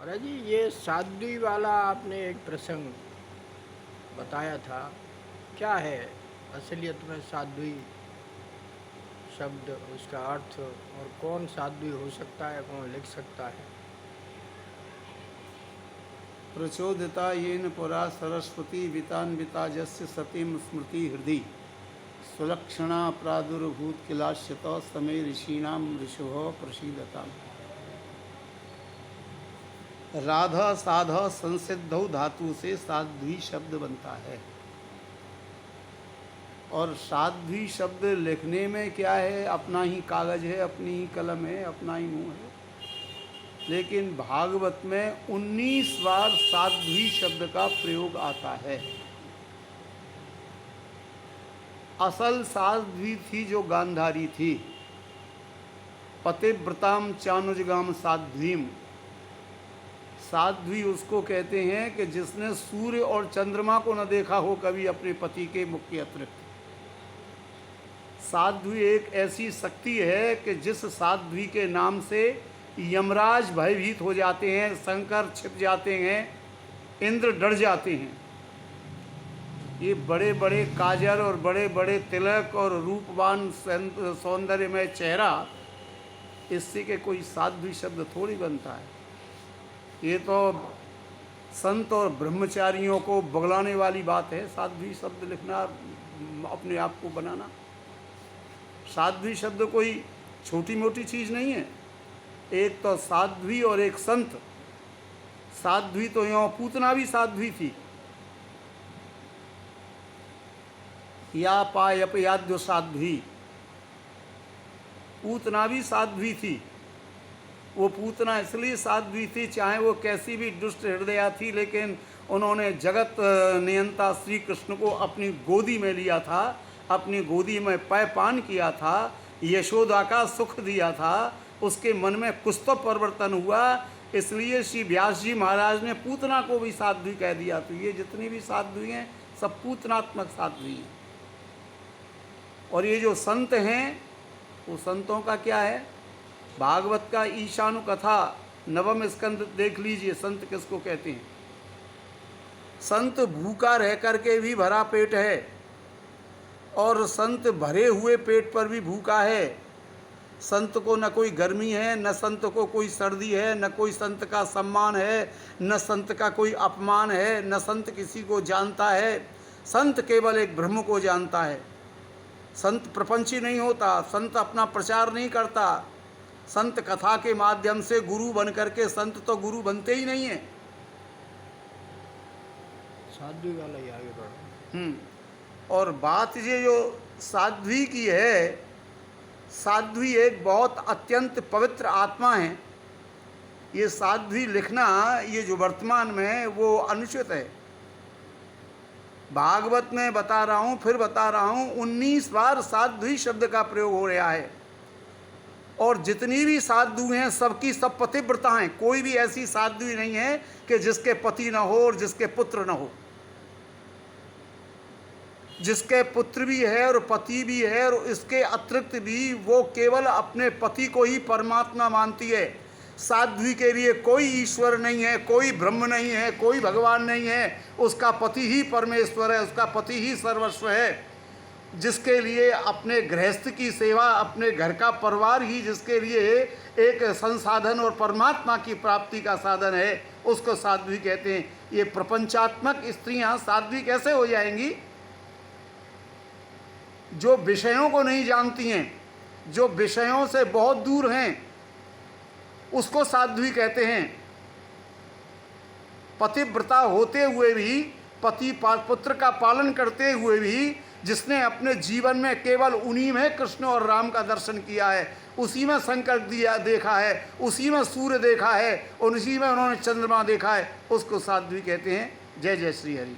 महाराज जी, ये साध्वी वाला आपने एक प्रसंग बताया था, क्या है असलियत में साध्वी शब्द, उसका अर्थ, और कौन साध्वी हो सकता है, कौन लिख सकता है? प्रचोदिता येन पुरा सरस्वती वितान्विता जस्य सतीम स्मृति हृदि सुलक्षणा प्रादुर्भूत किलाश्यत समय ऋषीणाम ऋषभ प्रसीदता। राधा साधा संसिद्धौ धातु से साध्वी शब्द बनता है। और साध्वी शब्द लिखने में क्या है, अपना ही कागज है, अपनी ही कलम है, अपना ही मुंह है। लेकिन भागवत में 19 बार साध्वी शब्द का प्रयोग आता है। असल साध्वी थी जो गांधारी थी, पतिव्रताम चानुजगाम साध्वीम। साध्वी उसको कहते हैं कि जिसने सूर्य और चंद्रमा को न देखा हो कभी अपने पति के मुख के अतिरिक्त। साध्वी एक ऐसी शक्ति है कि जिस साध्वी के नाम से यमराज भयभीत हो जाते हैं, शंकर छिप जाते हैं, इंद्र डर जाते हैं। ये बड़े बड़े काजल और बड़े बड़े तिलक और रूपवान सौंदर्यमय चेहरा, इससे के कोई साध्वी शब्द थोड़ी बनता है। ये तो संत और ब्रह्मचारियों को बगलाने वाली बात है, साध्वी शब्द लिखना, अपने आप को बनाना। साध्वी शब्द कोई छोटी मोटी चीज़ नहीं है। एक तो साध्वी और एक संत। साध्वी तो यों पूतना भी साध्वी थी, या पायपयाद्यो साध्वी, पूतना भी साध्वी थी। वो पूतना इसलिए साध्वी थी, चाहे वो कैसी भी दुष्ट हृदया थी, लेकिन उन्होंने जगत नियंता श्री कृष्ण को अपनी गोदी में लिया था, अपनी गोदी में पैपान किया था, यशोदा का सुख दिया था। उसके मन में कुछ तो परिवर्तन हुआ, इसलिए श्री व्यास जी महाराज ने पूतना को भी साध्वी कह दिया। तो ये जितनी भी साध्वी हैं सब पूतनात्मक साध्वी हैं। और ये जो संत हैं, वो संतों का क्या है, भागवत का ईशानु कथा नवम स्कंद देख लीजिए, संत किसको कहते हैं। संत भूखा रह करके भी भरा पेट है, और संत भरे हुए पेट पर भी भूखा है। संत को न कोई गर्मी है, न संत को कोई सर्दी है, न कोई संत का सम्मान है, न संत का कोई अपमान है, न संत किसी को जानता है। संत केवल एक ब्रह्म को जानता है। संत प्रपंची नहीं होता, संत अपना प्रचार नहीं करता। संत कथा के माध्यम से गुरु बन करके, संत तो गुरु बनते ही नहीं है। साध्वी वाला ही आगे बढ़ो। और बात ये जो साध्वी की है, साध्वी एक बहुत अत्यंत पवित्र आत्मा है। ये साध्वी लिखना, ये जो वर्तमान में है, वो अनुचित है। भागवत में बता रहा हूँ, फिर बता रहा हूँ, 19 बार साध्वी शब्द का प्रयोग हो रहा है। और जितनी भी साधु हैं सबकी सब पतिव्रता हैं। कोई भी ऐसी साध्वी नहीं है कि जिसके पति न हो और जिसके पुत्र न हो। जिसके पुत्र भी है और पति भी है, और इसके अतिरिक्त भी वो केवल अपने पति को ही परमात्मा मानती है। साध्वी के लिए कोई ईश्वर नहीं है, कोई ब्रह्म नहीं है, कोई भगवान नहीं है। उसका पति ही परमेश्वर है, उसका पति ही सर्वस्व है। जिसके लिए अपने गृहस्थ की सेवा, अपने घर का परिवार ही जिसके लिए एक संसाधन और परमात्मा की प्राप्ति का साधन है, उसको साध्वी कहते हैं। ये प्रपंचात्मक स्त्रियां साध्वी कैसे हो जाएंगी? जो विषयों को नहीं जानती हैं, जो विषयों से बहुत दूर हैं, उसको साध्वी कहते हैं। पतिव्रता होते हुए भी, पति पुत्र का पालन करते हुए भी, जिसने अपने जीवन में केवल उन्हीं में कृष्ण और राम का दर्शन किया है, उसी में शंकर दिया देखा है, उसी में सूर्य देखा है, और उसी में उन्होंने चंद्रमा देखा है, उसको साध्वी कहते हैं। जय जय श्री हरि।